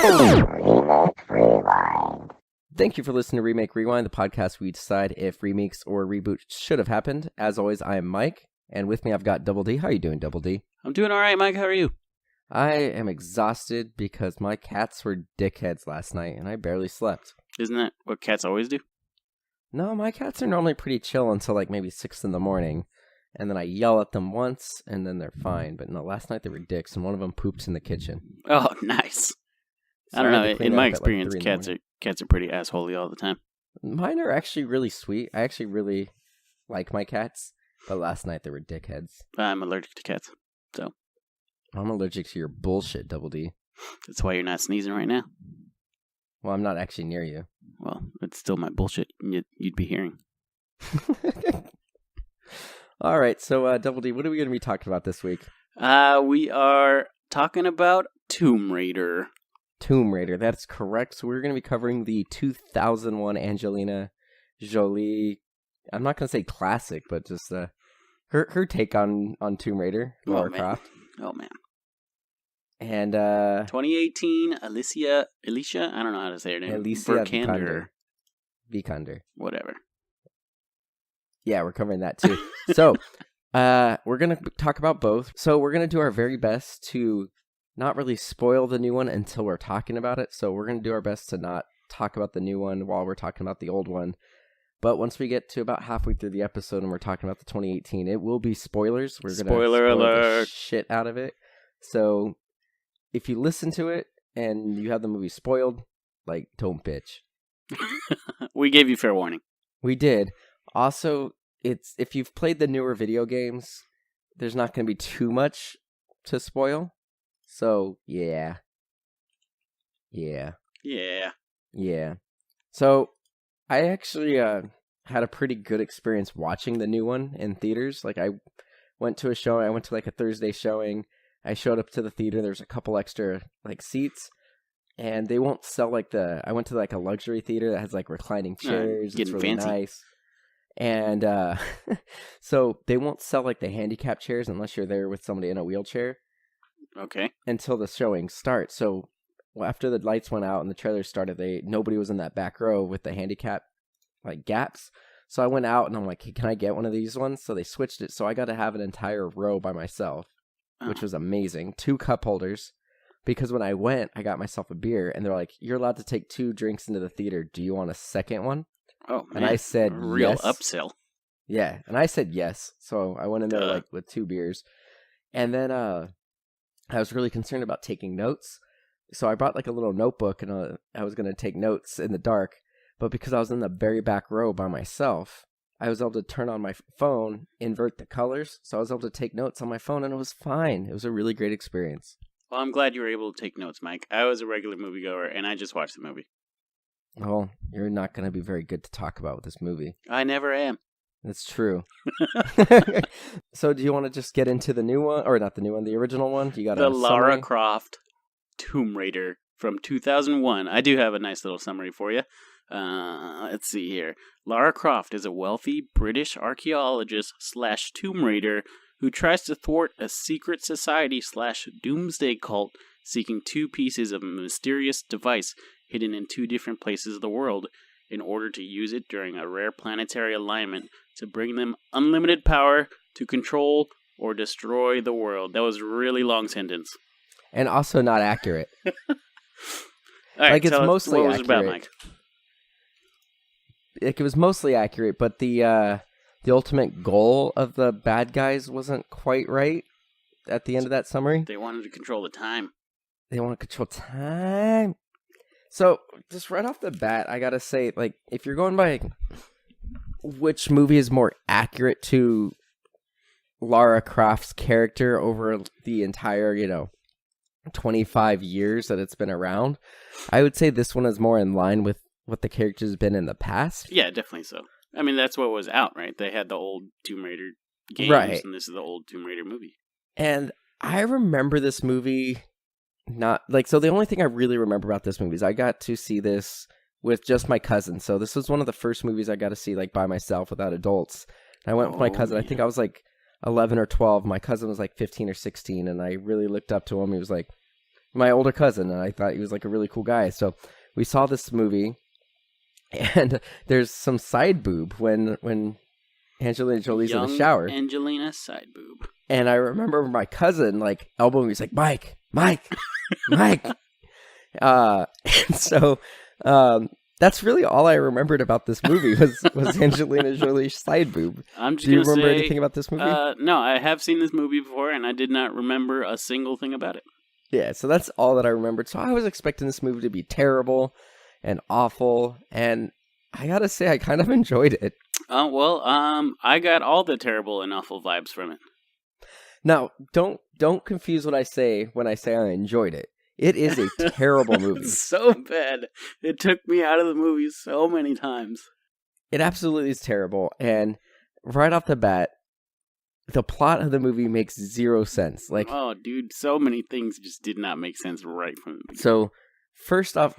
Remake Rewind. Thank you for listening to Remake Rewind, the podcast where we decide if remakes or reboots should have happened. As always, I am Mike, and with me I've got Double D. How are you doing, Double D? I'm doing all right, Mike. How are you? I am exhausted because my cats were dickheads last night, and I barely slept. Isn't that what cats always do? No, my cats are normally pretty chill until like maybe 6 in the morning, and then I yell at them once, and then they're fine. But no, last night they were dicks, and one of them poops in the kitchen. Oh, nice. So I don't know. had to clean In it my up at, like, experience, 3 in the morning. cats are pretty assholey all the time. Mine are actually really sweet. I actually really like my cats, but last night they were dickheads. I'm allergic to cats, so I'm allergic to your bullshit, Double D. that's why you're not sneezing right now. Well, I'm not actually near you. Well, it's still my bullshit you'd be hearing. All right, so Double D, what are we going to be talking about this week? We are talking about Tomb Raider. Tomb Raider, that's correct. So we're going to be covering the 2001 Angelina Jolie, I'm not going to say classic, but just her take on Tomb Raider, Lara Croft. Oh, man. And 2018, Alicia, I don't know how to say her name. Alicia Vikander. Whatever. Yeah, we're covering that too. So, we're going to talk about both. So, we're going to do our very best to not really spoil the new one until we're talking about it. So, we're going to do our best to not talk about the new one while we're talking about the old one. But once we get to about halfway through the episode and we're talking about the 2018, it will be spoilers. We're going to spoil alert. the shit out of it. So, if you listen to it and you have the movie spoiled, like, don't bitch. We gave you fair warning. We did. Also, if you've played the newer video games, there's not going to be too much to spoil. So, yeah. So, I actually had a pretty good experience watching the new one in theaters. Like, I went to a showing. I went to, like, a Thursday showing. I showed up to the theater. There's a couple extra, like, seats. And they won't sell, like, I went to, like, a luxury theater that has, like, reclining chairs. It's really fancy. Nice. And so they won't sell, like, the handicap chairs unless you're there with somebody in a wheelchair. Okay. Until the showing starts. So after the lights went out and the trailer started, nobody was in that back row with the handicap, like, gaps. So I went out and I'm like, hey, can I get one of these ones? So they switched it. So I got to have an entire row by myself, which was amazing. 2 cup holders. Because when I went, I got myself a beer, and they're like, you're allowed to take 2 drinks into the theater. Do you want a second one? Oh, man. And I said real yes. Upsell. Yeah, and I said yes. So I went in there like with 2 beers. And then I was really concerned about taking notes. So I brought like a little notebook, and I was going to take notes in the dark. But because I was in the very back row by myself, I was able to turn on my phone, invert the colors. So I was able to take notes on my phone, and it was fine. It was a really great experience. Well, I'm glad you were able to take notes, Mike. I was a regular moviegoer, and I just watched the movie. Well, you're not going to be very good to talk about with this movie. I never am. That's true. So do you want to just get into the new one? Or not the new one, the original one? You got the Lara Croft Tomb Raider from 2001. I do have a nice little summary for you. Let's see here. Lara Croft is a wealthy British archaeologist / Tomb Raider who tries to thwart a secret society / doomsday cult seeking 2 pieces of a mysterious device hidden in 2 different places of the world in order to use it during a rare planetary alignment to bring them unlimited power to control or destroy the world. That was a really long sentence. And also not accurate. All right, like, it's mostly what was accurate. It about, Mike? It was mostly accurate, but the ultimate goal of the bad guys wasn't quite right at the end of that summary. They wanted to control the time. They want to control time. So, just right off the bat, I gotta say, like, if you're going by which movie is more accurate to Lara Croft's character over the entire, 25 years that it's been around, I would say this one is more in line with what the character's been in the past. Yeah, definitely so. I mean, that's what was out, right? They had the old Tomb Raider games, right, and this is the old Tomb Raider movie. And I remember this movie not, like, so the only thing I really remember about this movie is I got to see this with just my cousin. So this was one of the first movies I got to see, like, by myself without adults. And I went with my cousin. Yeah. I think I was, like, 11 or 12. My cousin was, like, 15 or 16, and I really looked up to him. He was, like, my older cousin, and I thought he was like a really cool guy. So we saw this movie, and there's some side boob when Angelina Jolie's in the shower. Angelina side boob. And I remember my cousin like elbowing me. He's like, Mike. And so that's really all I remembered about this movie was Angelina Jolie's side boob. Do you remember anything about this movie? No, I have seen this movie before, and I did not remember a single thing about it. Yeah, so that's all that I remembered. So I was expecting this movie to be terrible and awful, and I gotta say, I kind of enjoyed it. I got all the terrible and awful vibes from it. Now, don't confuse what I say when I say I enjoyed it. It is a terrible movie. It's so bad. It took me out of the movie so many times. It absolutely is terrible, and right off the bat, the plot of the movie makes zero sense. Like, oh, dude, so many things just did not make sense right from the beginning. So, first off,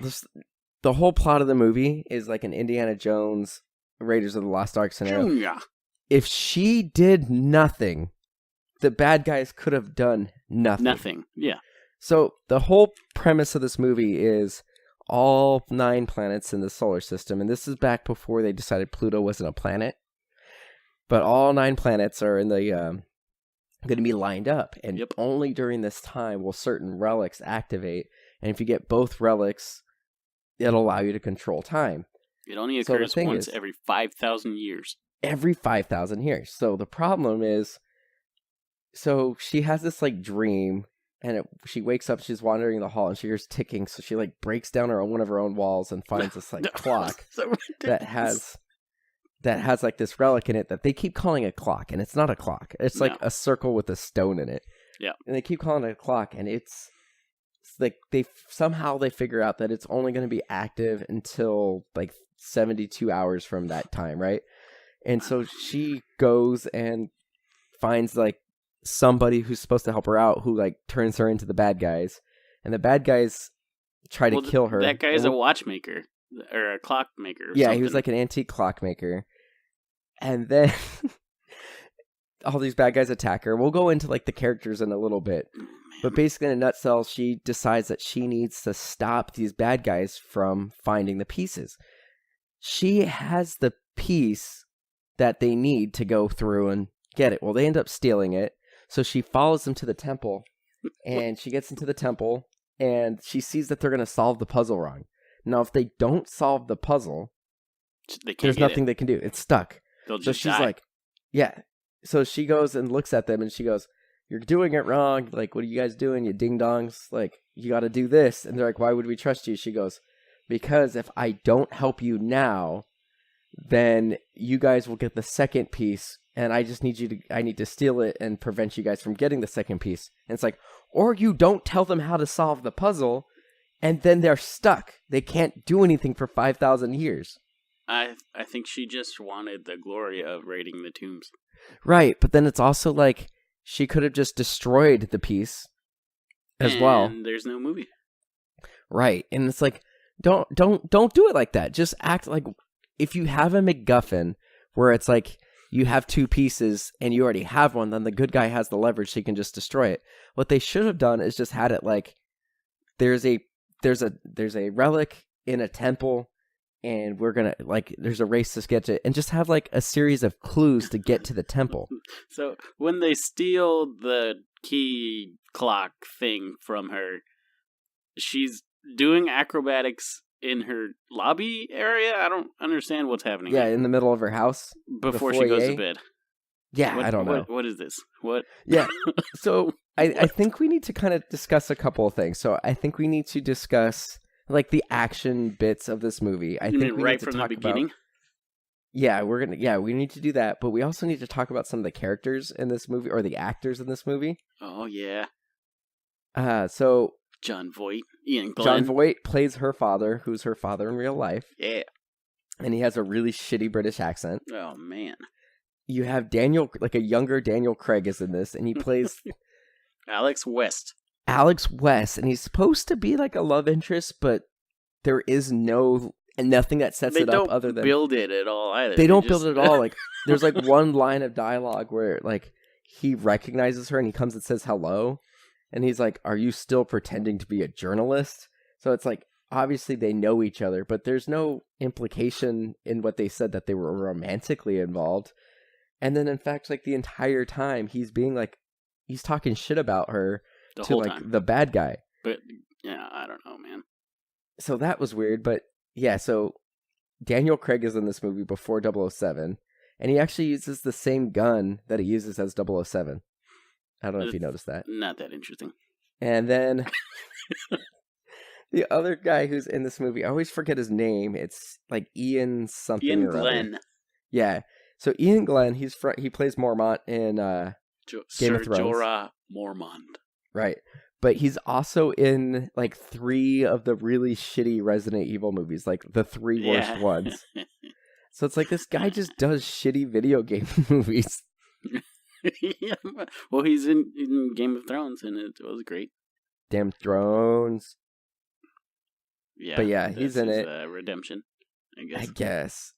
the whole plot of the movie is like an Indiana Jones, Raiders of the Lost Ark scenario. Junior. If she did nothing, the bad guys could have done nothing. Nothing, yeah. So, the whole premise of this movie is all 9 planets in the solar system, and this is back before they decided Pluto wasn't a planet. But all 9 planets are in the going to be lined up, and only during this time will certain relics activate. And if you get both relics, it'll allow you to control time. It only occurs once every 5,000 years. Every 5,000 years. So the problem is, so she has this like dream, and she wakes up, she's wandering the hall, and she hears ticking. So she like breaks down one of her own walls and finds this like clock that has like this relic in it that they keep calling a clock, and it's not a clock. It's like a circle with a stone in it. Yeah. And they keep calling it a clock, and it's like they figure out that it's only going to be active until like 72 hours from that time, right? And so she goes and finds like somebody who's supposed to help her out, who like turns her into the bad guys, and the bad guys try to kill her. That guy's a watchmaker. Or a clockmaker. Yeah, he was like an antique clockmaker. And then all these bad guys attack her. We'll go into like the characters in a little bit. But basically, in a nutshell, she decides that she needs to stop these bad guys from finding the pieces. She has the piece that they need to go through and get it. Well, they end up stealing it. So she follows them to the temple. And she gets into the temple. And she sees that they're going to solve the puzzle wrong. Now, if they don't solve the puzzle, there's nothing they can do. It's stuck. They'll just die. She's like, yeah. So she goes and looks at them, and she goes, "You're doing it wrong. Like, what are you guys doing, you ding-dongs? Like, you got to do this." And they're like, "Why would we trust you?" She goes, "Because if I don't help you now, then you guys will get the second piece, and I need to steal it and prevent you guys from getting the second piece." And it's like, or you don't tell them how to solve the puzzle, and then they're stuck. They can't do anything for 5,000 years. I think she just wanted the glory of raiding the tombs. Right, but then it's also like she could have just destroyed the piece as well. And there's no movie. Right, and it's like, don't do it like that. Just act like if you have a MacGuffin where it's like you have 2 pieces and you already have one, then the good guy has the leverage so he can just destroy it. What they should have done is just had it like there's a relic in a temple, and we're gonna like there's a race to get to it, and just have like a series of clues to get to the temple. So when they steal the key clock thing from her, she's doing acrobatics in her lobby area. I don't understand what's happening. Yeah, in the middle of her house before she goes to bed. Yeah, I don't know. What is this? What? Yeah. So I think we need to kind of discuss a couple of things. So I think we need to discuss like the action bits of this movie. I think we right need to from talk the beginning. About, we need to do that, but we also need to talk about some of the characters in this movie, or the actors in this movie. Oh yeah. So John Voight, Ian Glenn. John Voight plays her father, who's her father in real life. Yeah. And he has a really shitty British accent. Oh man. You have Daniel, like a younger Daniel Craig is in this, and he plays Alex West, and he's supposed to be like a love interest, but there is nothing that sets it up other than... They don't build it at all either. They don't build it at all. Like, there's like one line of dialogue where like he recognizes her and he comes and says hello, And he's like, are you still pretending to be a journalist? So it's like, obviously they know each other, but there's no implication in what they said that they were romantically involved. And then, in fact, like the entire time, he's being like, he's talking shit about her to like time. the bad guy. But yeah, I don't know, man. So that was weird. But yeah, so Daniel Craig is in this movie before 007, and he actually uses the same gun that he uses as 007. I don't know if you noticed that. Not that interesting. And then the other guy who's in this movie, I always forget his name. It's like Ian something. Ian or Glenn. Other. Yeah. So Ian Glenn, he plays Mormont in Game of Thrones. Jorah Mormont. Right. But he's also in like 3 of the really shitty Resident Evil movies, like the 3 worst ones. So it's like this guy just does shitty video game movies. Yeah. Well, he's in Game of Thrones, and it was great. Damn Thrones. Yeah. But yeah, he's in it. Redemption, I guess. I guess.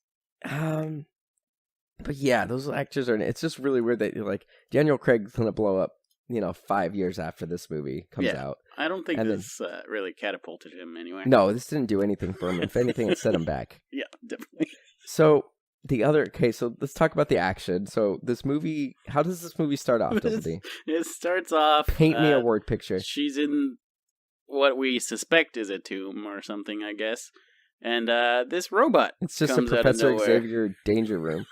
But yeah, those actors are in it. It's just really weird that like Daniel Craig's gonna blow up, 5 years after this movie comes out. I don't think this really catapulted him anywhere. No, this didn't do anything for him. If anything, it set him back. Yeah, definitely. So so let's talk about the action. So this movie, how does this movie start off, Double D? It starts off... Paint me a word picture. She's in what we suspect is a tomb or something, I guess. And this robot It's just a comes Professor out of Xavier danger room.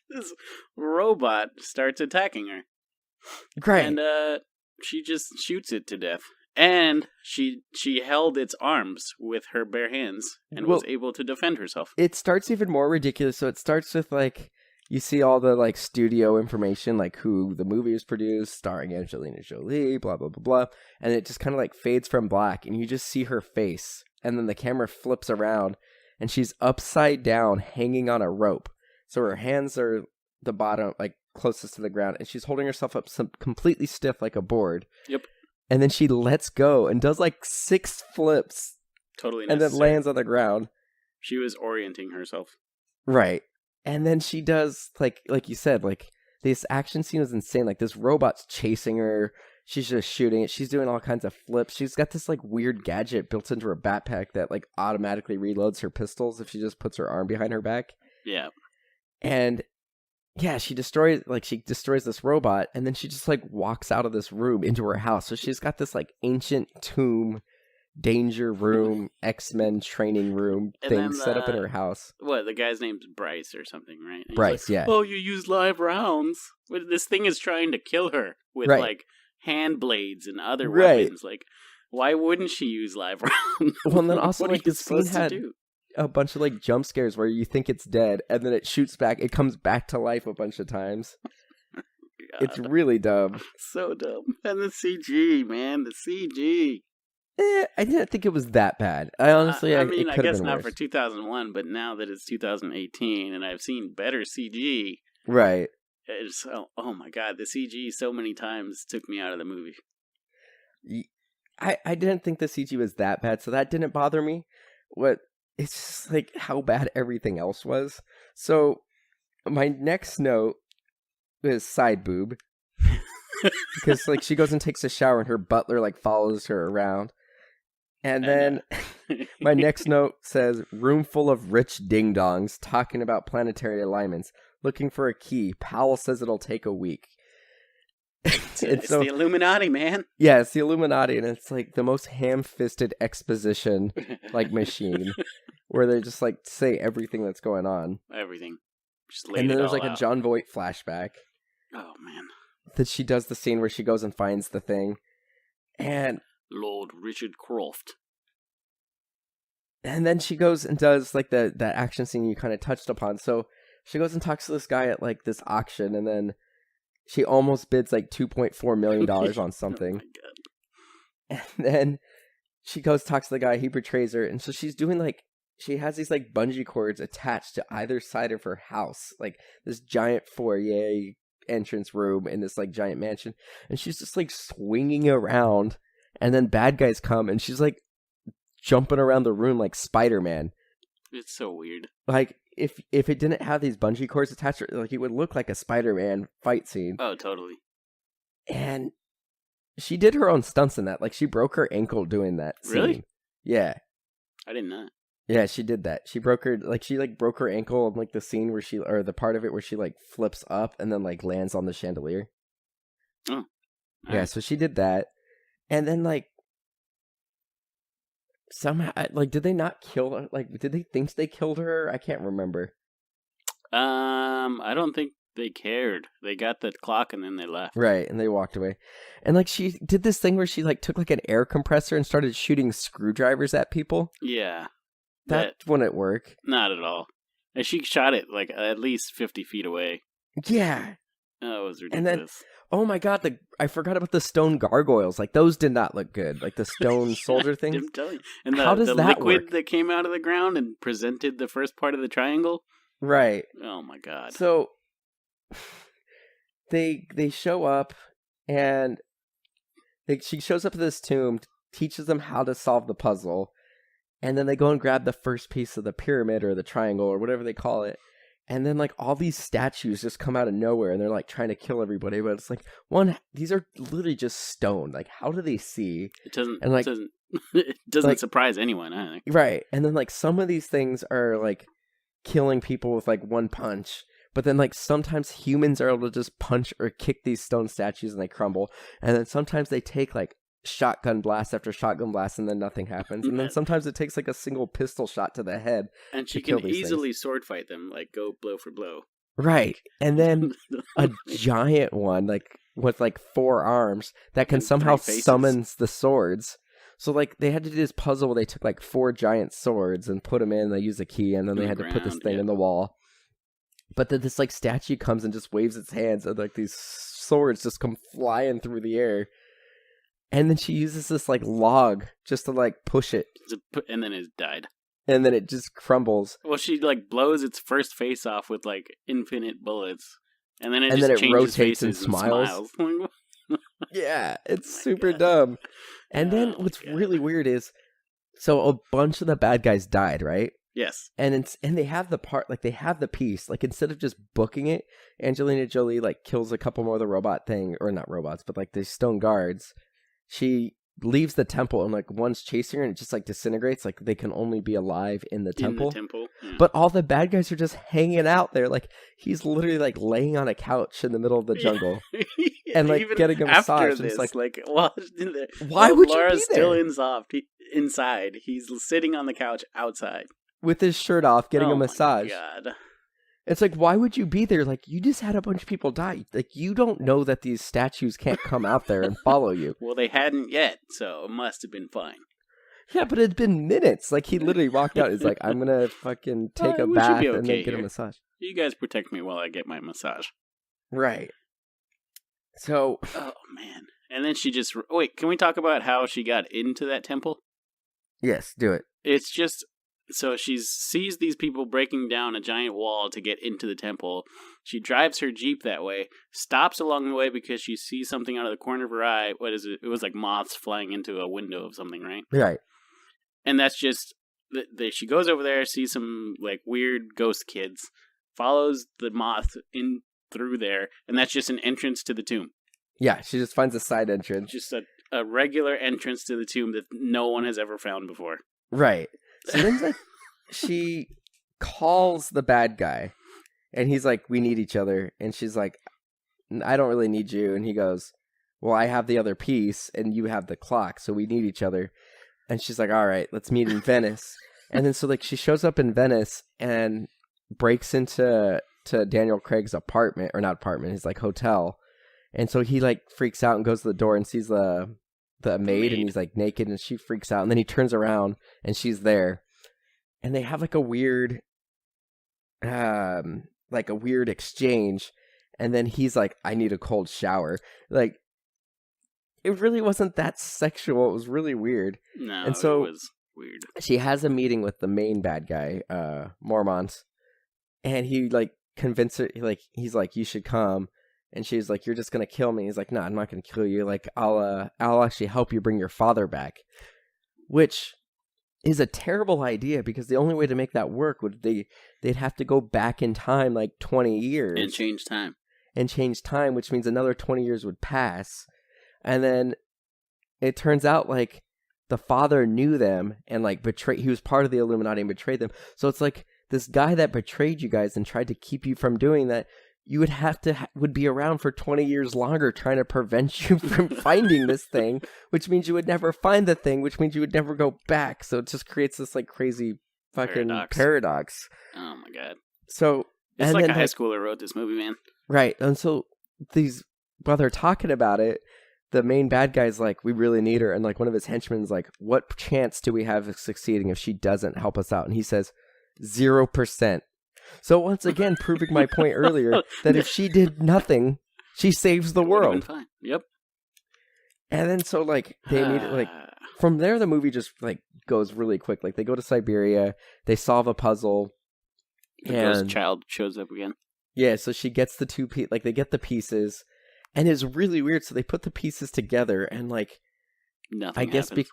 This robot starts attacking her. Great. And she just shoots it to death. And she held its arms with her bare hands and was able to defend herself. It starts even more ridiculous. So it starts with like, you see all the like studio information, like who the movie was produced, starring Angelina Jolie, blah, blah, blah, blah. And it just kind of like fades from black and you just see her face. And then the camera flips around and she's upside down hanging on a rope. So her hands are the bottom, like closest to the ground. And she's holding herself up completely stiff like a board. Yep. And then she lets go and does like 6 flips. Totally necessary. And then lands on the ground. She was orienting herself. Right. And then she does, like you said, like, this action scene is insane. Like, this robot's chasing her. She's just shooting it. She's doing all kinds of flips. She's got this, like, weird gadget built into her backpack that, like, automatically reloads her pistols if she just puts her arm behind her back. Yeah. And, yeah, she destroys this robot, and then she just, like, walks out of this room into her house. So she's got this, like, ancient tomb, danger room, X-Men training room thing set up in her house. What, the guy's name's Bryce or something, right? And Bryce, like, yeah. Oh, you use live rounds? This thing is trying to kill her with, like, hand blades and other weapons. Like, why wouldn't she use live rounds? Well, and then also, like, the scene had a bunch of, like, jump scares where you think it's dead, and then it shoots back. It comes back to life a bunch of times. It's really dumb. So dumb. And the CG, man, the CG. I didn't think it was that bad. I honestly, I mean, it I could have guess been not worse. for 2001, but now that it's 2018 and I've seen better CG, right? It's oh my god, the CG so many times took me out of the movie. I didn't think the CG was that bad, so that didn't bother me. It's just like how bad everything else was. So my next note is side boob. Because like she goes and takes a shower and her butler like follows her around. And then my next note says, room full of rich ding-dongs talking about planetary alignments, looking for a key. Powell says it'll take a week. It's the Illuminati, man. Yeah, it's the Illuminati, and it's like the most ham-fisted exposition like machine where they just like say everything that's going on. Everything. And then there's like a John Voight flashback. Oh, man. That she does the scene where she goes and finds the thing. And Lord Richard Croft. And then she goes and does like that action scene you kind of touched upon. So she goes and talks to this guy at like this auction, and then she almost bids like $2.4 million on something. Oh my God. And then she goes talks to the guy, he betrays her, and so she's doing like, she has these like bungee cords attached to either side of her house, like this giant foyer entrance room in this like giant mansion, and she's just like swinging around. And then bad guys come, and she's, like, jumping around the room like Spider-Man. It's so weird. Like, if it didn't have these bungee cords attached, like, it would look like a Spider-Man fight scene. Oh, totally. And She did her own stunts in that. Like, she broke her ankle doing that scene. Really? Yeah. I did not. Yeah, she did that. She broke her, broke her ankle in, like, the scene where or the part of it where she, like, flips up and then, like, lands on the chandelier. Oh. Yeah, so she did that. And then, like, somehow, like, did they not kill her? Like, did they think they killed her? I can't remember. I don't think they cared. They got the clock and then they left. Right, and they walked away. And, like, she did this thing where she, like, took, like, an air compressor and started shooting screwdrivers at people. Yeah. That wouldn't work. Not at all. And she shot it, like, at least 50 feet away. Yeah. Oh, it was ridiculous. And then, oh my god, I forgot about the stone gargoyles. Like, those did not look good. Like, the stone soldier things. I'm telling you. And how does the that liquid work? that came out of the ground and presented the first part of the triangle. Right. Oh my god. So they show up, and she shows up at this tomb, teaches them how to solve the puzzle, and then they go and grab the first piece of the pyramid or the triangle or whatever they call it. And then, like, all these statues just come out of nowhere, and they're, like, trying to kill everybody. But it's like, these are literally just stone. Like, how do they see? It doesn't. And, like, it doesn't like, surprise anyone. I think. Right. And then, like, some of these things are, like, killing people with, like, one punch. But then, like, sometimes humans are able to just punch or kick these stone statues and they crumble. And then sometimes they take, like, shotgun blast after shotgun blast and then nothing happens. And then sometimes it takes, like, a single pistol shot to the head. And she can easily sword fight them, like, go blow for blow. Right. And then a giant one, like, with, like, 4 arms that can somehow summons the swords. So, like, they had to do this puzzle where they took, like, 4 giant swords and put them in, they used a key, and then they had to put this thing in the wall. But then this, like, statue comes and just waves its hands, and, like, these swords just come flying through the air. And then she uses this, like, log just to, like, push it. And then it died. And then it just crumbles. Well, she, like, blows its first face off with, like, infinite bullets. And then it rotates and smiles. Yeah, it's super dumb. And then what's really weird is, so a bunch of the bad guys died, right? Yes. And they have the part, like, they have the piece, like, instead of just booking it, Angelina Jolie, like, kills a couple more of the robot thing, or not robots, but, like, the stone guards. She leaves the temple, and, like, one's chasing her, and it just, like, disintegrates, like, they can only be alive in the temple. Yeah. But all the bad guys are just hanging out there, like, he's literally, like, laying on a couch in the middle of the jungle. And, like, getting a massage. This, and it's like, why would Lara's you be there? still inside. He's sitting on the couch outside. With his shirt off, getting a massage. Oh my god. It's like, why would you be there? Like, you just had a bunch of people die. Like, you don't know that these statues can't come out there and follow you. Well, they hadn't yet, so it must have been fine. Yeah, but it'd been minutes. Like, he literally walked out. He's like, I'm gonna fucking take a bath and then get a massage. You guys protect me while I get my massage. Right. So. Oh, man. And then she just... Wait, can we talk about how she got into that temple? Yes, do it. It's just... So she sees these people breaking down a giant wall to get into the temple. She drives her Jeep that way, stops along the way because she sees something out of the corner of her eye. What is it? It was like moths flying into a window of something, right? Right. And that's just... She goes over there, sees some like weird ghost kids, follows the moth in through there, and that's just an entrance to the tomb. Yeah, she just finds a side entrance. Just a regular entrance to the tomb that no one has ever found before. Right. So then, like, she calls the bad guy, and he's like, we need each other. And she's like, I don't really need you. And he goes, well, I have the other piece, and you have the clock, so we need each other. And she's like, all right, let's meet in Venice. And then, so, like, she shows up in Venice and breaks into Daniel Craig's apartment, or not apartment, his, like, hotel. And so he, like, freaks out and goes to the door and sees the maid, and he's like naked, and she freaks out, and then he turns around and she's there, and they have like a weird exchange, and then he's like, I need a cold shower. Like, it really wasn't that sexual. It was really weird. No, and so it was weird. She has a meeting with the main bad guy, Mormont, and he like convinced her, like, he's like, you should come. And she's like, you're just going to kill me. He's like, no, I'm not going to kill you. Like, I'll actually help you bring your father back. Which is a terrible idea, because the only way to make that work would they'd have to go back in time like 20 years. And change time. Which means another 20 years would pass. And then it turns out like the father knew them and like he was part of the Illuminati and betrayed them. So it's like this guy that betrayed you guys and tried to keep you from doing that, you would have to would be around for 20 years longer trying to prevent you from finding this thing, which means you would never find the thing, which means you would never go back. So it just creates this like crazy fucking paradox. Oh my god. So it's like a high schooler wrote this movie, man. Right. And so while they're talking about it, the main bad guy's like, we really need her. And like one of his henchmen's like, what chance do we have of succeeding if she doesn't help us out? And he says, 0%. So once again, proving my point earlier that if she did nothing, she saves the world. Fine. Yep. And then so like they immediately like from there the movie just like goes really quick. Like they go to Siberia, they solve a puzzle, the ghost child shows up again. Yeah, so she gets the like they get the pieces, and it's really weird. So they put the pieces together, and like nothing. I guess like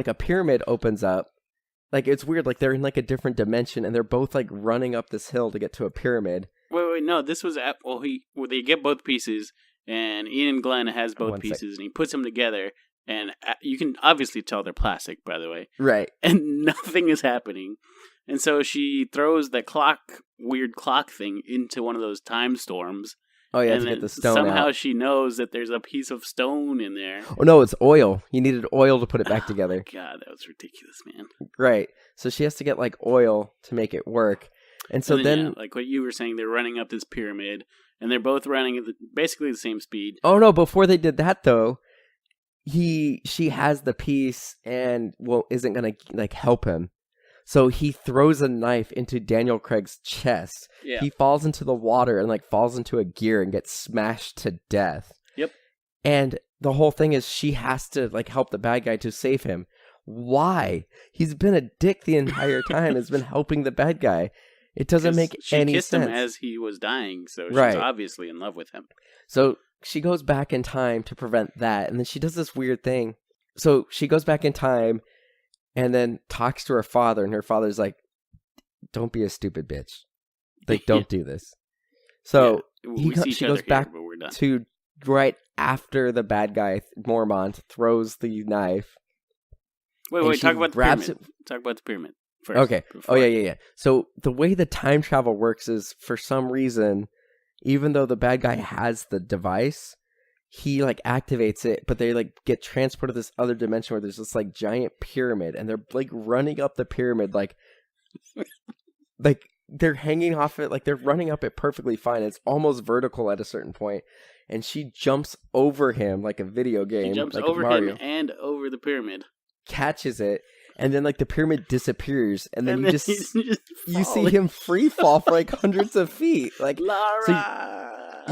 a pyramid opens up. Like, it's weird. Like, they're in, like, a different dimension, and they're both, like, running up this hill to get to a pyramid. Wait, no. This was at... Well, they get both pieces, and Ian Glenn has both pieces, and he puts them together, and you can obviously tell they're plastic, by the way. Right. And nothing is happening. And so she throws the weird clock thing into one of those time storms. Oh, yeah, to get the stone somehow out. She knows that there's a piece of stone in there. Oh, no, it's oil. You needed oil to put it back together. Oh, God, that was ridiculous, man. Right. So she has to get, like, oil to make it work. And so then... Yeah, like what you were saying, they're running up this pyramid, and they're both running at basically the same speed. Oh, no, before they did that, though, she has the piece and, isn't going to, like, help him. So he throws a knife into Daniel Craig's chest. Yeah. He falls into the water and like falls into a gear and gets smashed to death. Yep. And the whole thing is she has to like help the bad guy to save him. Why? He's been a dick the entire time. Has been helping the bad guy. It doesn't make any sense. She kissed him as he was dying, so she's obviously in love with him. So she goes back in time to prevent that, and then she does this weird thing. So she goes back in time and then talks to her father, and her father's like, don't be a stupid bitch. Like, don't do this. So she goes back to right after the bad guy, Mormont, throws the knife. Wait, talk about the pyramid. Talk about the pyramid first. Okay. Oh, yeah. So the way the time travel works is, for some reason, even though the bad guy has the device, he like activates it, but they like get transported to this other dimension where there's this like giant pyramid, and they're like running up the pyramid like they're hanging off it, like they're running up it perfectly fine. It's almost vertical at a certain point, and she jumps over him like a video game. She jumps like over Mario. Him and over the pyramid, catches it, and then like the pyramid disappears, and then you see him free fall for like hundreds of feet, like Lara.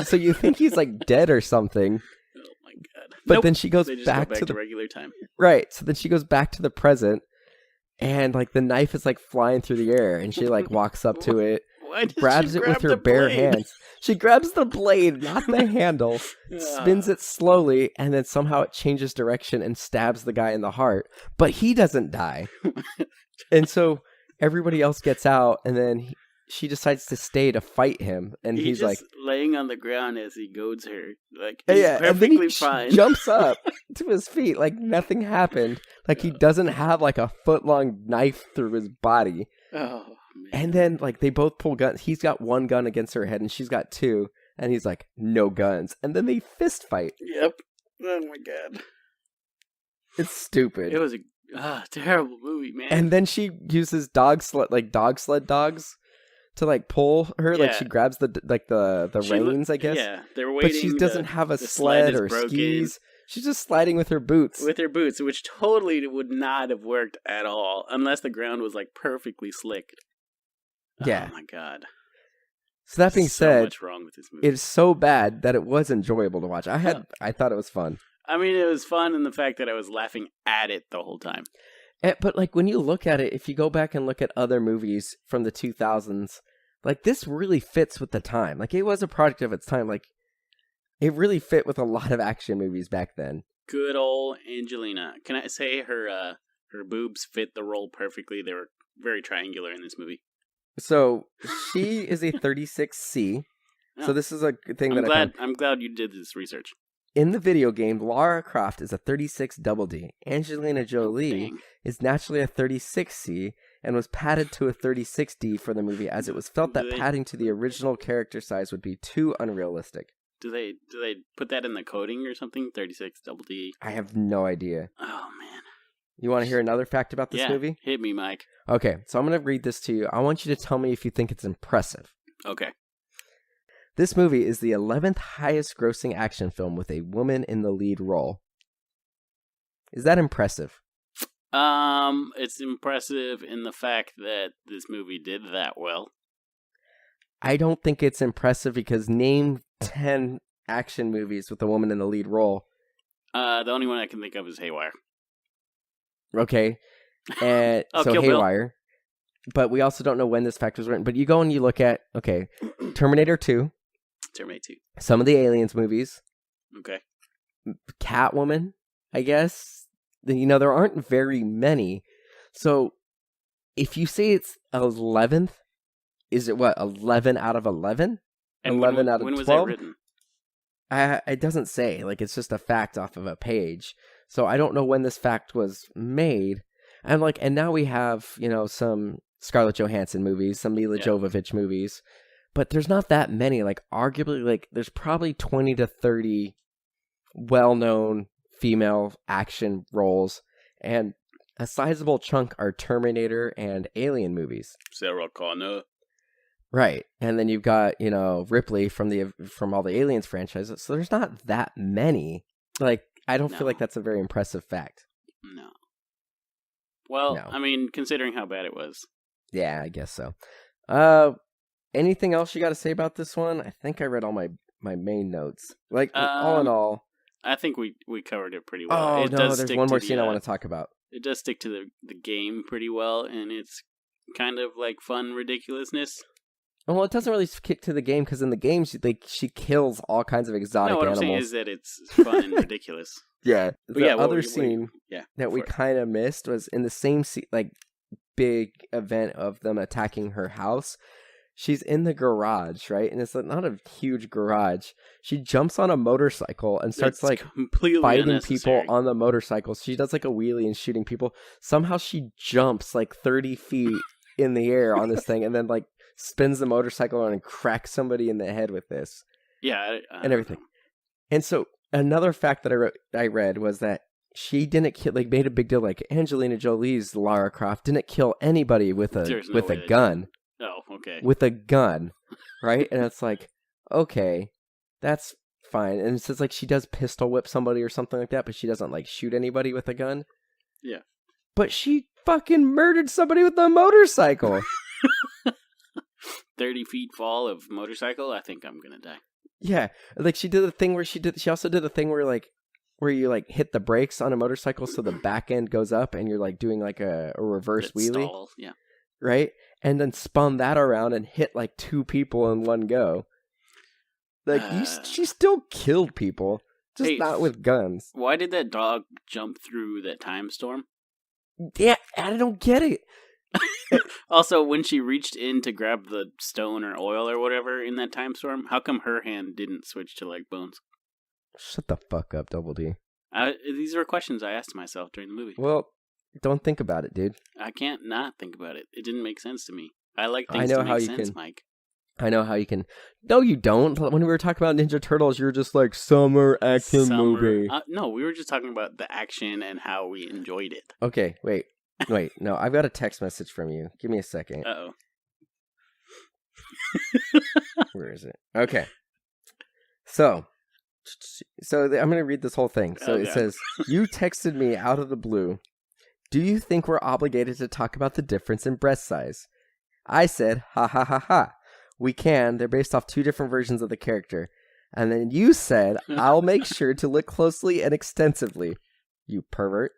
So you think he's like dead or something. Oh my god. But then she goes back to the regular time. Right. So then she goes back to the present, and like the knife is like flying through the air, and she like walks up to it, grabs it with her bare hands. She grabs the blade, not the handle, spins it slowly, and then somehow it changes direction and stabs the guy in the heart. But he doesn't die. And so everybody else gets out, and then she decides to stay to fight him, and he's just like laying on the ground as he goads her, like he's perfectly and then he fine. Jumps up to his feet like nothing happened, like he doesn't have like a foot-long knife through his body. Oh man! And then like they both pull guns. He's got one gun against her head, and she's got two, and he's like, no guns. And then they fist fight. Yep. Oh my god! It's stupid. It was a terrible movie, man. And then she uses dog sled dogs to like pull her, like she grabs the reins, I guess. Yeah, they're waiting. But she doesn't have a sled or skis. She's just sliding with her boots. Which totally would not have worked at all unless the ground was like perfectly slick. Yeah. Oh my god. So that being said, so much wrong with this movie. It's so bad that it was enjoyable to watch. I thought it was fun. I mean, it was fun in the fact that I was laughing at it the whole time. But like when you look at it, if you go back and look at other movies from the 2000s, like this really fits with the time. Like it was a product of its time. Like it really fit with a lot of action movies back then. Good old Angelina. Can I say her boobs fit the role perfectly? They were very triangular in this movie. So she is a 36C. Oh. So this is a thing I'm glad you did this research. In the video game, Lara Croft is a 36 double D. Angelina Jolie Dang. is naturally a 36C and was padded to a 36D for the movie as it was felt that padding to the original character size would be too unrealistic. Do they put that in the coding or something? 36 double D. I have no idea. Oh man. You want to hear another fact about this movie? Hit me, Mike. Okay, so I'm going to read this to you. I want you to tell me if you think it's impressive. Okay. This movie is the 11th highest grossing action film with a woman in the lead role. Is that impressive? It's impressive in the fact that this movie did that well. I don't think it's impressive because name 10 action movies with a woman in the lead role. The only one I can think of is Haywire. Okay. And so Kill Bill. Haywire. But we also don't know when this fact was written. But you go and you look at, okay, Terminator 2. Terminator 2. Some of the Aliens movies. Okay. Catwoman, I guess. You know, there aren't very many. So if you say it's 11th, is it what, 11 out of 11? And 11 out of 12? When was that written? It doesn't say. Like, it's just a fact off of a page. So I don't know when this fact was made. And now we have, you know, some Scarlett Johansson movies, some Mila Jovovich movies. But there's not that many. Like, arguably, like, there's probably 20 to 30 well-known female action roles. And a sizable chunk are Terminator and Alien movies. Sarah Connor. Right. And then you've got, you know, Ripley from all the Aliens franchises. So there's not that many. Like, I don't feel like that's a very impressive fact. No. Well, No. I mean, considering how bad it was. Yeah, I guess so. Anything else you got to say about this one? I think I read all my main notes. Like, all in all. I think we covered it pretty well. Oh, no, there's one more scene I want to talk about. It does stick to the game pretty well, and it's kind of like fun ridiculousness. Well, it doesn't really kick to the game, because in the game, she kills all kinds of exotic animals. animals. I'm saying is that it's fun and ridiculous. Yeah. The other scene that we kind of missed was in the same big event of them attacking her house. She's in the garage, right? And it's not a huge garage. She jumps on a motorcycle and starts completely fighting people on the motorcycle. She does like a wheelie and shooting people. Somehow she jumps like 30 feet in the air on this thing and then like spins the motorcycle on and cracks somebody in the head with this. Yeah. And everything. And so another fact that I read was that she didn't kill, like, made a big deal, like Angelina Jolie's Lara Croft didn't kill anybody with a gun. Oh, okay. With a gun, right? And it's like, okay, that's fine. And it says like she does pistol whip somebody or something like that, but she doesn't like shoot anybody with a gun. Yeah. But she fucking murdered somebody with a motorcycle. 30 feet fall of motorcycle. I think I'm gonna die. Yeah, like she did the thing where she also did the thing where you like hit the brakes on a motorcycle so the back end goes up and you're like doing like a reverse wheelie. Stall. Yeah. Right? And then spun that around and hit like 2 people in one go. Like, she still killed people, just not with guns. Why did that dog jump through that time storm? Yeah, I don't get it. Also, when she reached in to grab the stone or oil or whatever in that time storm, how come her hand didn't switch to like bones? Shut the fuck up, Double D. These were questions I asked myself during the movie. Well, don't think about it, dude. I can't not think about it. It didn't make sense to me. I like things to make sense, Mike. I know how you can. No, you don't. When we were talking about Ninja Turtles, you were just like, summer action movie. No, we were just talking about the action and how we enjoyed it. Okay, wait. No, I've got a text message from you. Give me a second. Uh-oh. Where is it? Okay. So I'm going to read this whole thing. So it says, you texted me out of the blue. Do you think we're obligated to talk about the difference in breast size? I said, ha ha ha ha. We can. They're based off 2 different versions of the character. And then you said, I'll make sure to look closely and extensively. You pervert.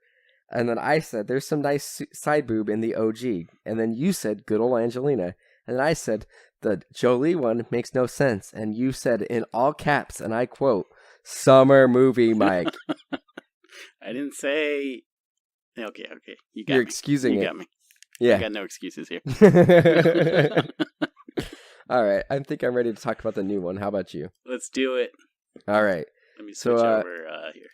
And then I said, there's some nice side boob in the OG. And then you said, good old Angelina. And then I said, the Jolie one makes no sense. And you said in all caps, and I quote, summer movie, Mike. I didn't say... Okay. You got You're me. excusing it. You got me. Yeah. I got no excuses here. All right. I think I'm ready to talk about the new one. How about you? Let's do it. All right. Let me So, switch over here.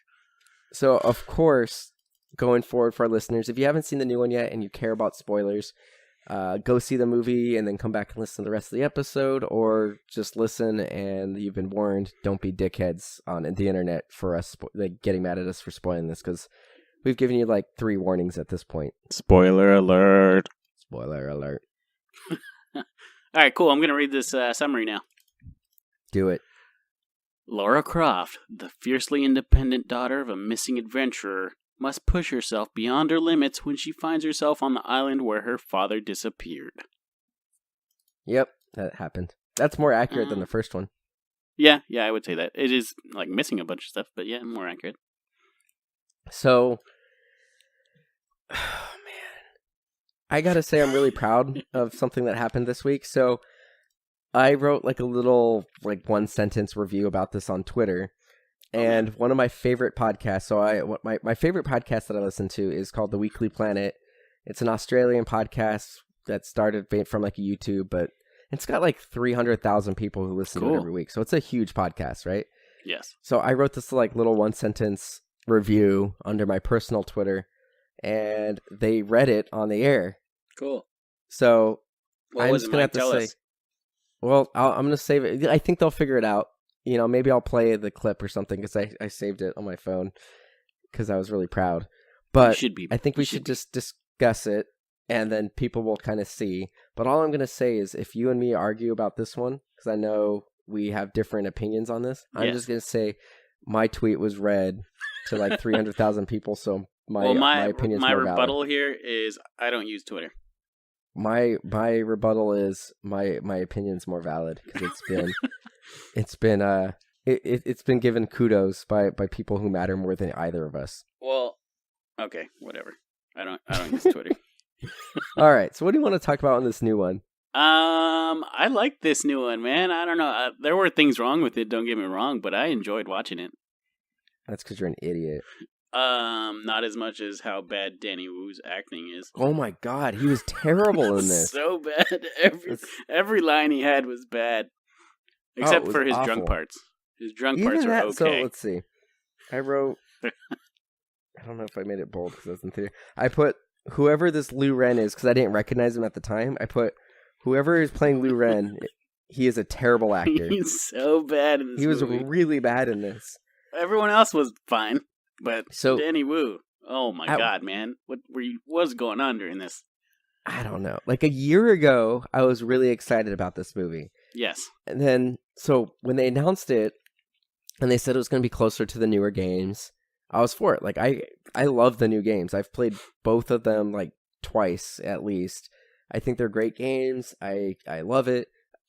So, of course, going forward for our listeners, if you haven't seen the new one yet and you care about spoilers, go see the movie and then come back and listen to the rest of the episode, or just listen and you've been warned. Don't be dickheads on the internet for us getting mad at us for spoiling this, because we've given you like 3 warnings at this point. Spoiler alert. Spoiler alert. All right, cool. I'm going to read this summary now. Do it. Lara Croft, the fiercely independent daughter of a missing adventurer, must push herself beyond her limits when she finds herself on the island where her father disappeared. Yep, that happened. That's more accurate than the first one. Yeah, I would say that. It is like missing a bunch of stuff, but yeah, more accurate. So, oh man, I gotta say I'm really proud of something that happened this week. So, I wrote like a little 1-sentence review about this on Twitter, and one of my favorite podcasts. So my favorite podcast that I listen to is called The Weekly Planet. It's an Australian podcast that started from like a YouTube, but it's got like 300,000 people who listen to it every week. So it's a huge podcast, right? Yes. So I wrote this like little 1-sentence review under my personal Twitter, and they read it on the air. Cool. So I'm just gonna have to say. Well, I'm going to save it. I think they'll figure it out. You know, maybe I'll play the clip or something, because I saved it on my phone because I was really proud. But I think we should just discuss it, and then people will kind of see. But all I'm going to say is, if you and me argue about this one, because I know we have different opinions on this, I'm just going to say my tweet was read to like 300,000 people, so my opinion's more valid. My rebuttal here is I don't use Twitter. My rebuttal is my opinion's more valid, because it's been given kudos by people who matter more than either of us. Well, okay, whatever. I don't use Twitter. All right, so what do you want to talk about on this new one? I like this new one, man. I don't know. There were things wrong with it, don't get me wrong, but I enjoyed watching it. That's because you're an idiot. Not as much as how bad Danny Wu's acting is. Oh my god, he was terrible in this. So bad. Every line he had was bad. Except for his drunk parts. His drunk parts are okay. So let's see. I wrote, I don't know if I made it bold because I was in theater. I put whoever this Lou Ren is, because I didn't recognize him at the time. I put whoever is playing Lou Ren, he is a terrible actor. He's so bad in this movie. He was really bad in this. Everyone else was fine. But Danny Wu, oh my god, man. What was going on during this? I don't know. Like a year ago, I was really excited about this movie. Yes. And then, so when they announced it, and they said it was going to be closer to the newer games, I was for it. Like, I love the new games. I've played both of them, like, twice at least. I think they're great games. I love it.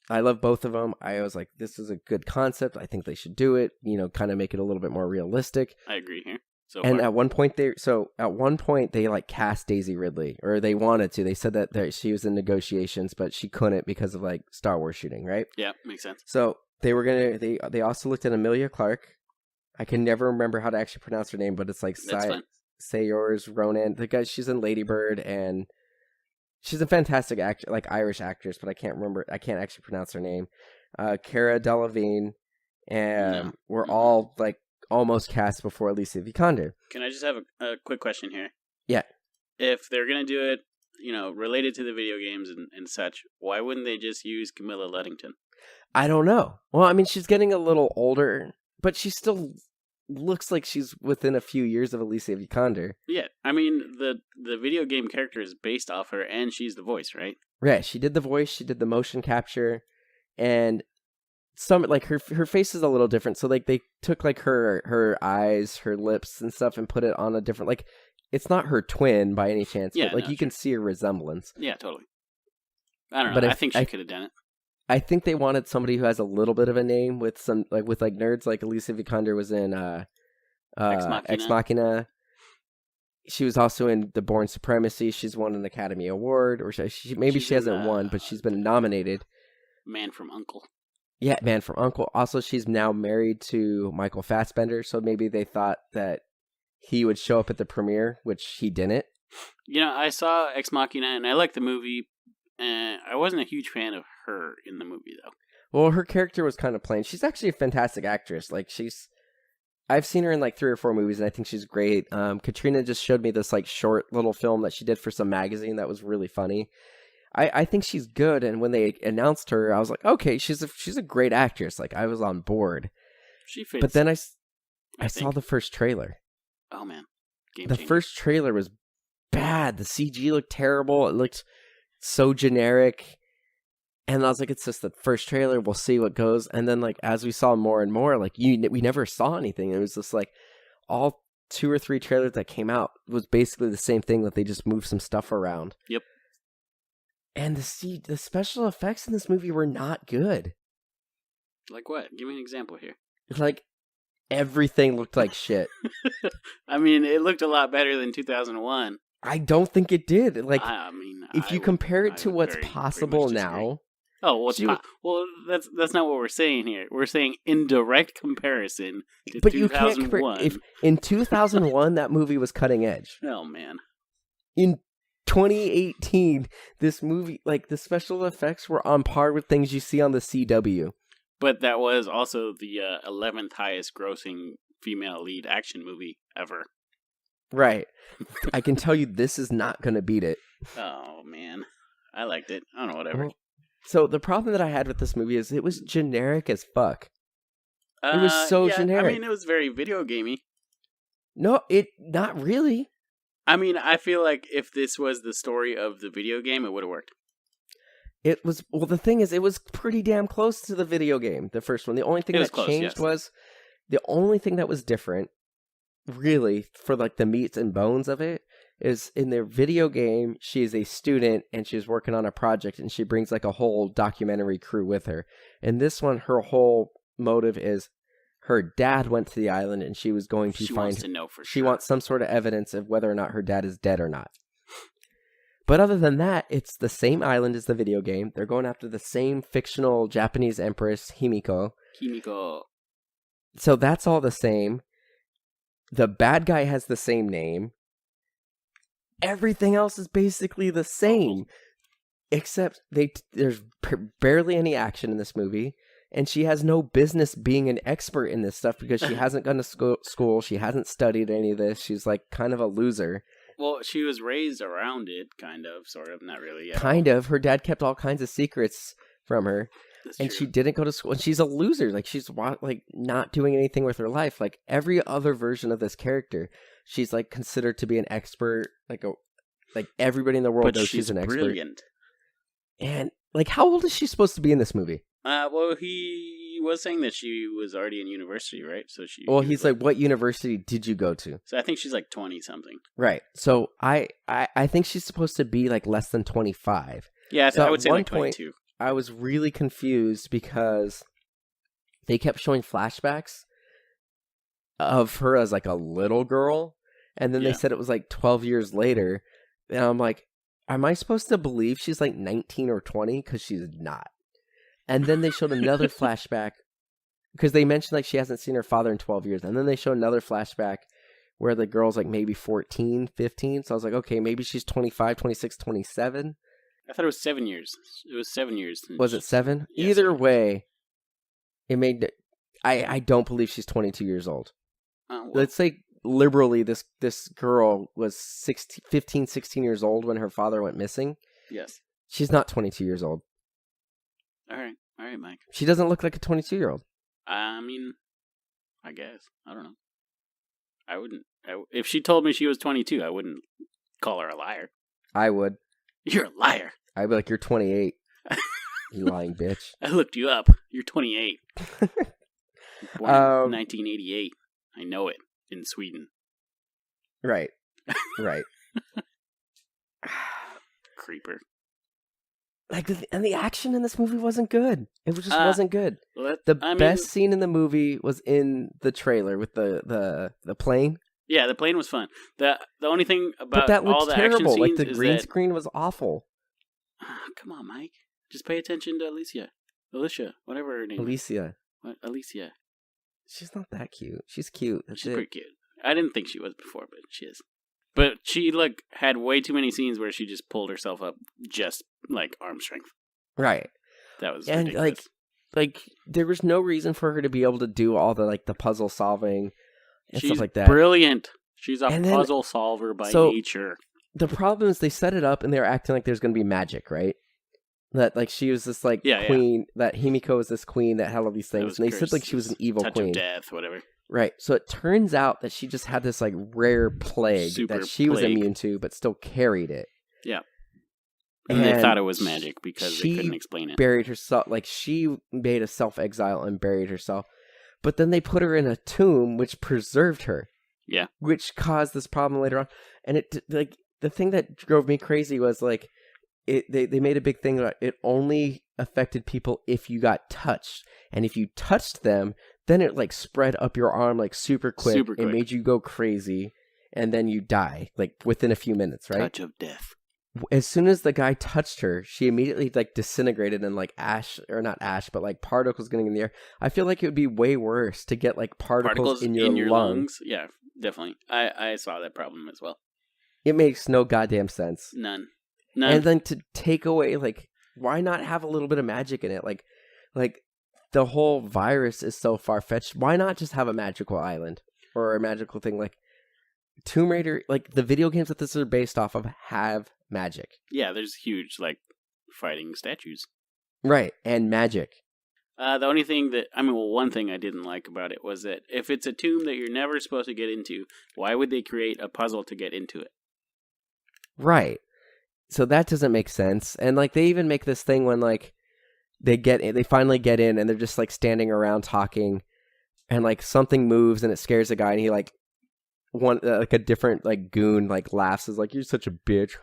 I love both of them. I was like, this is a good concept. I think they should do it, kind of make it a little bit more realistic. I agree here. At one point they like cast Daisy Ridley, or they wanted to. They said that she was in negotiations, but she couldn't because of like Star Wars shooting, right? Yeah, makes sense. So they were going to, they also looked at Emilia Clarke. I can never remember how to actually pronounce her name, but it's like Sayors Ronan. The guy, she's in Lady Bird, and she's a fantastic actor, like Irish actress, but I can't actually pronounce her name. Cara Delevingne, and we're all like almost cast before Alicia Vikander. Can I just have a quick question here? Yeah. If they're going to do it, related to the video games and such, why wouldn't they just use Camilla Luddington? I don't know. Well, I mean, she's getting a little older, but she still looks like she's within a few years of Alicia Vikander. Yeah, I mean, the video game character is based off her, and she's the voice, right? Right, she did the voice, she did the motion capture, and some, like, her face is a little different, so, like, they took, like, her eyes, her lips and stuff, and put it on a different, like, it's not her twin by any chance, but, like, you can see a resemblance. Yeah, totally. I don't know, I think she could have done it. I think they wanted somebody who has a little bit of a name with some, like, with like nerds, like Alicia Vikander was in Ex Machina. She was also in The Bourne Supremacy. She's won an Academy Award, or she hasn't won, but she's been nominated. Man from U.N.C.L.E. Yeah, Man from U.N.C.L.E. Also, she's now married to Michael Fassbender, so maybe they thought that he would show up at the premiere, which he didn't. I saw Ex Machina, and I liked the movie. I wasn't a huge fan of her in the movie, though. Well, her character was kind of plain. She's actually a fantastic actress. Like, she's I've seen her in like 3 or 4 movies, and I think she's great. Katrina just showed me this like short little film that she did for some magazine that was really funny. I think she's good, and when they announced her, I was like, okay, she's a great actress. Like, I was on board. She fits. But then I saw the first trailer. Oh man, the first trailer was bad. The CG looked terrible. It looked so generic. And I was like, it's just the first trailer. We'll see what goes. And then, like, as we saw more and more, like, we never saw anything. It was just like all 2 or 3 trailers that came out was basically the same thing, that they just moved some stuff around. Yep. And the special effects in this movie were not good. Like what? Give me an example here. Like, everything looked like shit. I mean, it looked a lot better than 2001. I don't think it did. Like, I mean, if you compare it to what's possible now. Oh, well, that's not what we're saying here. We're saying in direct comparison to 2001. But you can't compare. If in 2001 that movie was cutting edge. Oh man. In 2018, this movie, like, the special effects were on par with things you see on the CW. But that was also the 11th highest grossing female lead action movie ever. Right. I can tell you this is not going to beat it. Oh, man. I liked it. I don't know, whatever. So the problem that I had with this movie is it was generic as fuck. It was so generic. I mean, it was very video gamey. No, not really. I mean, I feel like if this was the story of the video game, it would have worked. It was, well, the thing is, it was pretty damn close to the video game, the first one. The only thing that changed was, the only thing that was different, really, for like the meats and bones of it, is in the video game, she's a student and she's working on a project and she brings like a whole documentary crew with her. In this one, her whole motive is her dad went to the island and she was going to find, wants to know for sure. She wants some sort of evidence of whether or not her dad is dead or not. But other than that, it's the same island as the video game. They're going after the same fictional Japanese empress, Himiko. So that's all the same. The bad guy has the same name. Everything else is basically the same. Except there's barely any action in this movie. And she has no business being an expert in this stuff because she hasn't gone to school. She hasn't studied any of this. She's like kind of a loser. Well, she was raised around it, kind of, sort of, not really. Kind of. Her dad kept all kinds of secrets from her. That's and true. She didn't go to school. And she's a loser. Like, she's like not doing anything with her life. Like, every other version of this character, she's like considered to be an expert. Like everybody in the world knows she's an expert. Brilliant. And like, how old is she supposed to be in this movie? Well, he was saying that she was already in university, right? So she. Well, he's like, what university did you go to? So I think she's like 20-something. Right. So I think she's supposed to be like less than 25. Yeah, so I would say like 22. Point, I was really confused because they kept showing flashbacks of her as like a little girl, and then they said it was like 12 years later, and I'm like, am I supposed to believe she's like 19 or 20? Because she's not. And then they showed another flashback because they mentioned like she hasn't seen her father in 12 years. And then they showed another flashback where the girl's like maybe 14, 15. So I was like, okay, maybe she's 25, 26, 27. I thought it was 7 years. It was 7 years. Was it 7? Yes. Either way, it made... I don't believe she's 22 years old. Well. Let's say liberally this girl was 15, 16 years old when her father went missing. Yes. She's not 22 years old. All right, Mike. She doesn't look like a 22-year-old. I mean, I guess. I don't know. I wouldn't. If she told me she was 22, I wouldn't call her a liar. I would. You're a liar. I'd be like, you're 28. You lying bitch. I looked you up. You're 28. Born in 1988. I know it. In Sweden. Right. Right. Creeper. Like, and the action in this movie wasn't good. It just wasn't good. The best scene in the movie was in the trailer with the plane. Yeah, the plane was fun. The only thing about that all the terrible. action scenes like the is green that... screen was awful. Come on, Mike. Just pay attention to Alicia, whatever her name. Alicia. What? Alicia. She's not that cute. She's cute. She's pretty cute. I didn't think she was before, but she is. But she had way too many scenes where she just pulled herself up, just like arm strength. Right. That was and ridiculous. like there was no reason for her to be able to do all the the puzzle solving, and She's stuff like that. brilliant. She's a And then- puzzle solver by so- nature. The problem is they set it up and they're acting like there's going to be magic, right? That like she was this like queen, that Himiko was this queen that had all these things, and they said like she was an evil touch queen. of death, whatever. Right. So it turns out that she just had this like rare plague Super that she was plague. immune to, but still carried it. Yeah. And they thought it was magic because they she couldn't explain it. Buried herself, like she made a self-exile and buried herself. But then they put her in a tomb, which preserved her. Yeah. Which caused this problem later on. And it like the thing that drove me crazy was like they made a big thing about it only affected people if you got touched. And if you touched them, then it like spread up your arm like super quick. It made you go crazy, and then you die like within a few minutes, right? Touch of death. As soon as the guy touched her, she immediately like disintegrated and like ash, or not ash, but like particles getting in the air. I feel like it would be way worse to get like particles in your lungs. Yeah, definitely. I saw that problem as well. It makes no goddamn sense. None. And then to take away, like, why not have a little bit of magic in it? Like the whole virus is so far-fetched. Why not just have a magical island or a magical thing? Like Tomb Raider, like the video games that this are based off of have magic. Yeah, there's huge like fighting statues. Right, and magic. The only thing one thing I didn't like about it was that if it's a tomb that you're never supposed to get into, why would they create a puzzle to get into it? Right. So that doesn't make sense. And like they even make this thing when like they finally get in and they're just like standing around talking, and like something moves and it scares a guy, and he like like a different like goon like laughs, is like, "You're such a bitch,"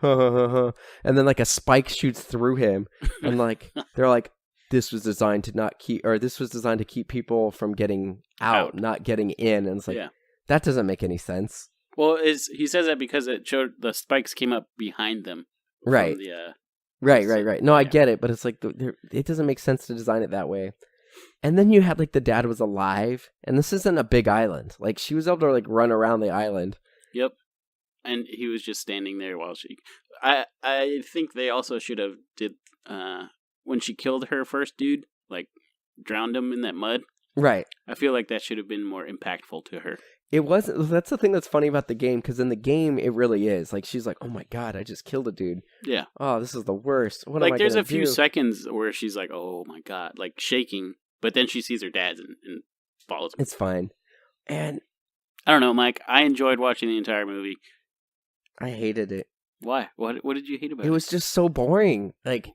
and then like a spike shoots through him, and like they're like, this was designed to keep people from getting out, not getting in. And it's like, that doesn't make any sense. Well, he says that because it showed the spikes came up behind them. Right. Right. No, I get it, but it's like it doesn't make sense to design it that way. And then you had like the dad was alive, and this isn't a big island. Like she was able to like run around the island. Yep. And he was just standing there while she. I think they also should have did when she killed her first dude, like drowned him in that mud. Right. I feel like that should have been more impactful to her. It wasn't. That's the thing that's funny about the game, because in the game it really is. Like she's like, "Oh my god, I just killed a dude." Yeah. Oh, this is the worst. What like am I there's gonna a few do? seconds where she's like, "Oh my god," like shaking, but then she sees her dad and follows him. It's fine. And I don't know, Mike. I enjoyed watching the entire movie. I hated it. Why? What did you hate about it? It was just so boring. Like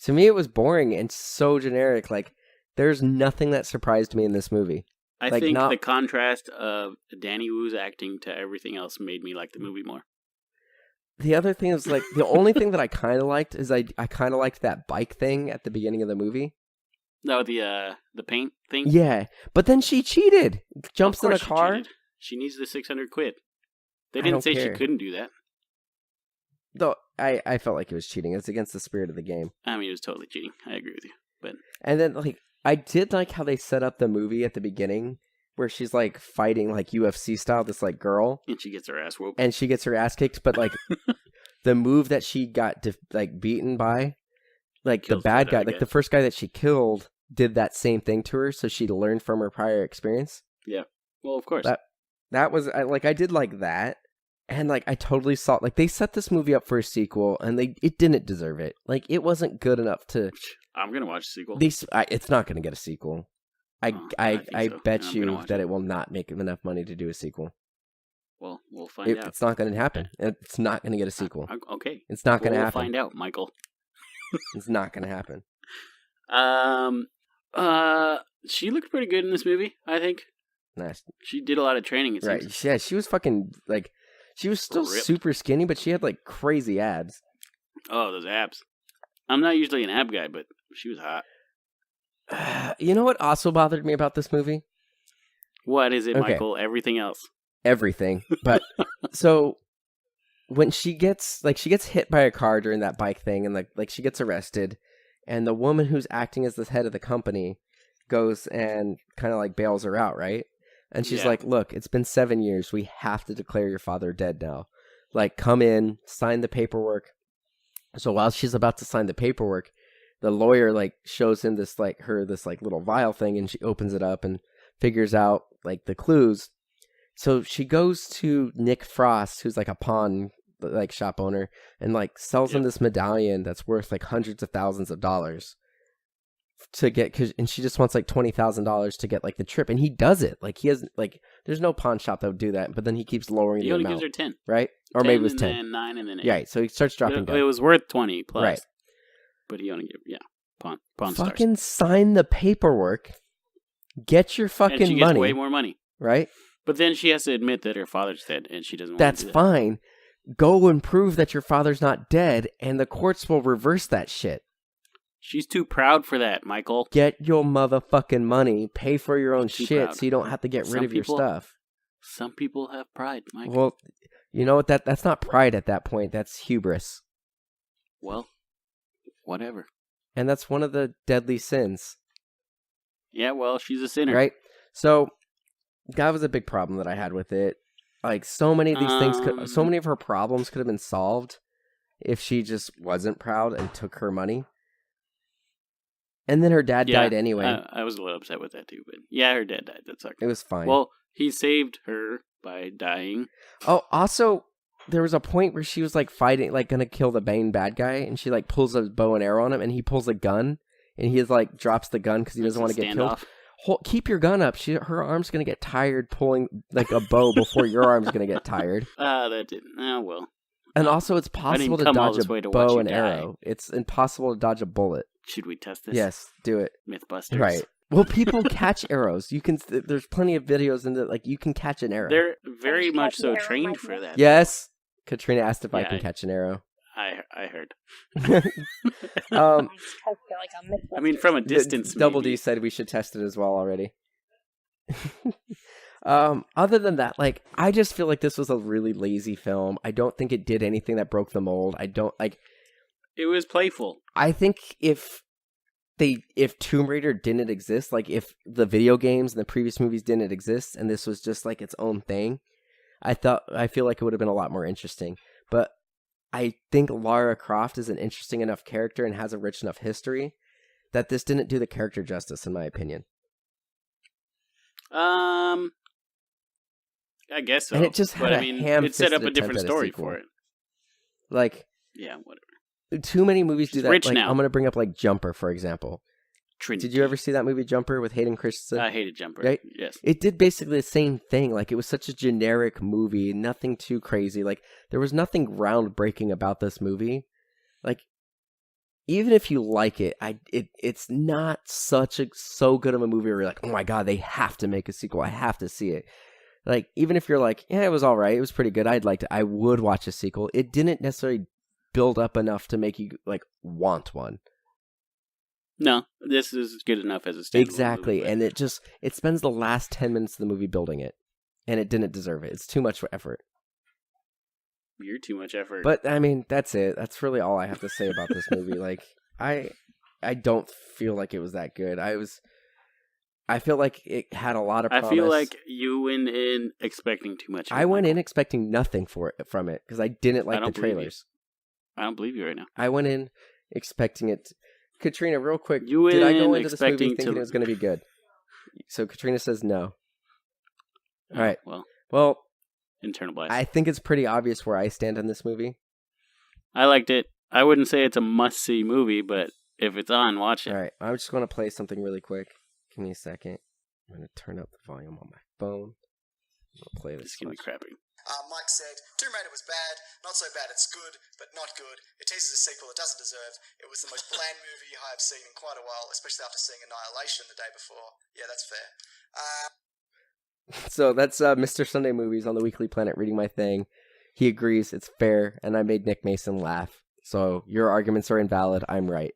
to me, it was boring and so generic. Like there's nothing that surprised me in this movie. I think the contrast of Danny Wu's acting to everything else made me like the movie more. The other thing is, like, the only thing that I kind of liked is I kind of liked that bike thing at the beginning of the movie. No, the paint thing? Yeah, but then she cheated. Jumps in a car. She needs the 600 quid. They didn't say she couldn't do that. Though I felt like it was cheating. It's against the spirit of the game. I mean, it was totally cheating. I agree with you. And then, like, I did like how they set up the movie at the beginning, where she's like fighting like UFC style, this like girl, and she gets her ass whooped, and she gets her ass kicked. But like the move that she got like beaten by, like the bad guy, like the first guy that she killed, did that same thing to her, so she learned from her prior experience. Yeah, well, of course. That was I did like that, and like I totally saw like they set this movie up for a sequel, and it didn't deserve it. Like it wasn't good enough to. I'm gonna watch the sequel. It's not gonna get a sequel. I so. bet you that it will not make enough money to do a sequel. Well, we'll find out. It's not going to happen. It's not going to get a sequel. Okay. It's not going to happen. We'll find out, Michael. It's not going to happen. She looked pretty good in this movie, I think. Nice. She did a lot of training, it seems. Right. Yeah, she was fucking, like, she was still super skinny, but she had, like, crazy abs. Oh, those abs. I'm not usually an ab guy, but she was hot. You know what also bothered me about this movie? What is it, Michael? Everything else. Everything. But, so, when she gets hit by a car during that bike thing, and, like she gets arrested, and the woman who's acting as the head of the company goes and kind of, like, bails her out, right? And she's like, look, it's been 7 years. We have to declare your father dead now. Like, come in, sign the paperwork. So while she's about to sign the paperwork, the lawyer like shows him this like little vial thing, and she opens it up and figures out like the clues. So she goes to Nick Frost, who's like a pawn like shop owner, and like sells him this medallion that's worth like hundreds of thousands of dollars to get, and she just wants like $20,000 to get like the trip, and he does it. Like he has like, there's no pawn shop that would do that, but then he keeps lowering the amount. He only gives her 10, right? Or 10 maybe it was and 10, then 9, and then 8. Yeah, right. So he starts dropping down. It was worth 20 plus, right? But he only gave pawn fucking stars. Sign the paperwork, get your fucking and she gets money, way more money, right? But then she has to admit that her father's dead, and she doesn't want That's to do that. fine. Go and prove that your father's not dead, and the courts will reverse that shit. She's too proud for that, Michael. Get your motherfucking money, pay for your own Too shit, proud. so you don't have to get rid of your stuff. Some people have pride, Michael. Well, you know what? That's not pride at that point. That's hubris. Well, whatever. And that's one of the deadly sins. Yeah, well, she's a sinner. Right? So, that was a big problem that I had with it. Like, so many of these things, so many of her problems could have been solved if she just wasn't proud and took her money. And then her dad died anyway. I was a little upset with that too, but yeah, her dad died. That sucked. It was fine. Well, he saved her by dying. Oh, also, there was a point where she was like fighting, like gonna kill the main bad guy, and she like pulls a bow and arrow on him, and he pulls a gun, and he like drops the gun because he doesn't want to get killed. Keep your gun up. Her arm's gonna get tired pulling like a bow before your arm's gonna get tired. That didn't. Oh well. And also, it's possible to dodge a bow and arrow. It's impossible to dodge a bullet. Should we test this? Yes, do it. Mythbusters. Right. Well, people catch arrows. You can. There's plenty of videos in that, like you can catch an arrow. They're very much so trained for that. Yes. Katrina asked if I can catch an arrow. I heard. I mean, from a distance. Double D said we should test it as well already. Other than that, like, I just feel like this was a really lazy film. I don't think it did anything that broke the mold. I don't like. It was playful. I think if Tomb Raider didn't exist, like if the video games and the previous movies didn't exist, and this was just like its own thing, I feel like it would have been a lot more interesting. But I think Lara Croft is an interesting enough character and has a rich enough history that this didn't do the character justice, in my opinion. I guess so. And it just had it set up a different story for it. Like, yeah, whatever. Too many movies do that. Rich like, now. I'm going to bring up like Jumper, for example. Trinity. Did you ever see that movie Jumper with Hayden Christensen? I hated Jumper. Right? Yes. It did basically the same thing. Like, it was such a generic movie, nothing too crazy. Like, there was nothing groundbreaking about this movie. Like, even if you like it, it's not so good of a movie where you're like, oh my god, they have to make a sequel. I have to see it. Like, even if you're like, yeah, it was all right, it was pretty good, I would watch a sequel. It didn't necessarily build up enough to make you like want one. No, this is good enough as a standalone exactly movie, and it spends the last 10 minutes of the movie building it, and it didn't deserve it. It's too much effort. You're too much effort. But I mean, that's it. That's really all I have to say about this movie. Like, I don't feel like it was that good. I feel like it had a lot of promise. I feel like you went in expecting too much. I went in expecting nothing from it because I didn't like the trailers. I don't believe you right now. I went in expecting it. Katrina, real quick, did I go into this movie thinking it was going to be good? So Katrina says no. All right. Well, internal bias. I think it's pretty obvious where I stand on this movie. I liked it. I wouldn't say it's a must-see movie, but if it's on, watch it. All right. I'm just going to play something really quick. Give me a second. I'm going to turn up the volume on my phone. I'll play this. It's going to be crappy. Mike said, Tomb Raider was bad, not so bad it's good, but not good. It teases a sequel it doesn't deserve. It was the most bland movie I have seen in quite a while, especially after seeing Annihilation the day before. Yeah, that's fair. So that's Mr. Sunday Movies on the Weekly Planet reading my thing. He agrees, it's fair, and I made Nick Mason laugh. So your arguments are invalid. I'm right.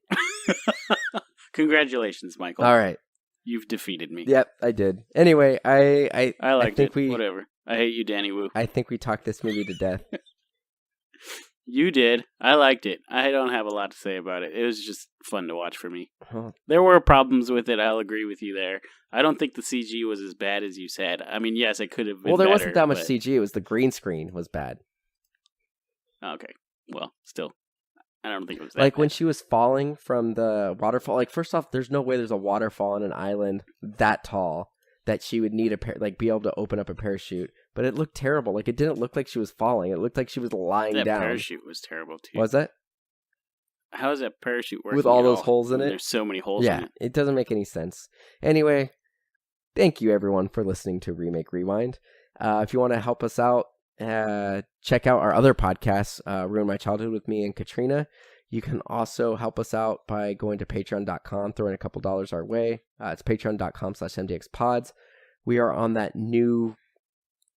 Congratulations, Michael. All right. You've defeated me. Yep, I did. Anyway, I liked think it. Whatever. I hate you, Danny Wu. I think we talked this movie to death. You did. I liked it. I don't have a lot to say about it. It was just fun to watch for me. Huh. There were problems with it. I'll agree with you there. I don't think the CG was as bad as you said. I mean, yes, it could have been there better, wasn't that much CG. It was the green screen was bad. Okay. Well, still. I don't think it was that like bad. When she was falling from the waterfall. Like, first off, there's no way there's a waterfall on an island that tall that she would need be able to open up a parachute, but it looked terrible. Like, it didn't look like she was falling. It looked like she was lying That down. parachute was terrible too. Was that? How is that parachute working with all at those all holes in when it? There's so many holes in it. It doesn't make any sense. Anyway, thank you everyone for listening to Remake Rewind. If you want to help us out, check out our other podcasts, Ruin My Childhood with me and Katrina. You can also help us out by going to patreon.com, throwing a couple dollars our way. It's patreon.com/MDXpods. We are on that new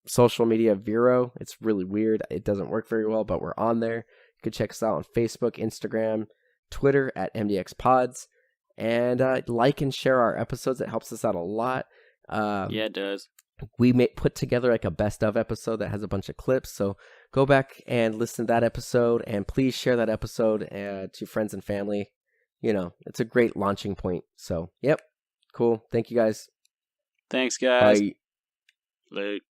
social media Vero. It's really weird. It doesn't work very well, but we're on there. You can check us out on Facebook, Instagram, Twitter at MDXpods. And like and share our episodes. It helps us out a lot. Yeah, it does. We may put together like a best of episode that has a bunch of clips. So go back and listen to that episode. And please share that episode to friends and family. You know, it's a great launching point. So, yep. Cool. Thank you guys. Thanks, guys. Bye. Late.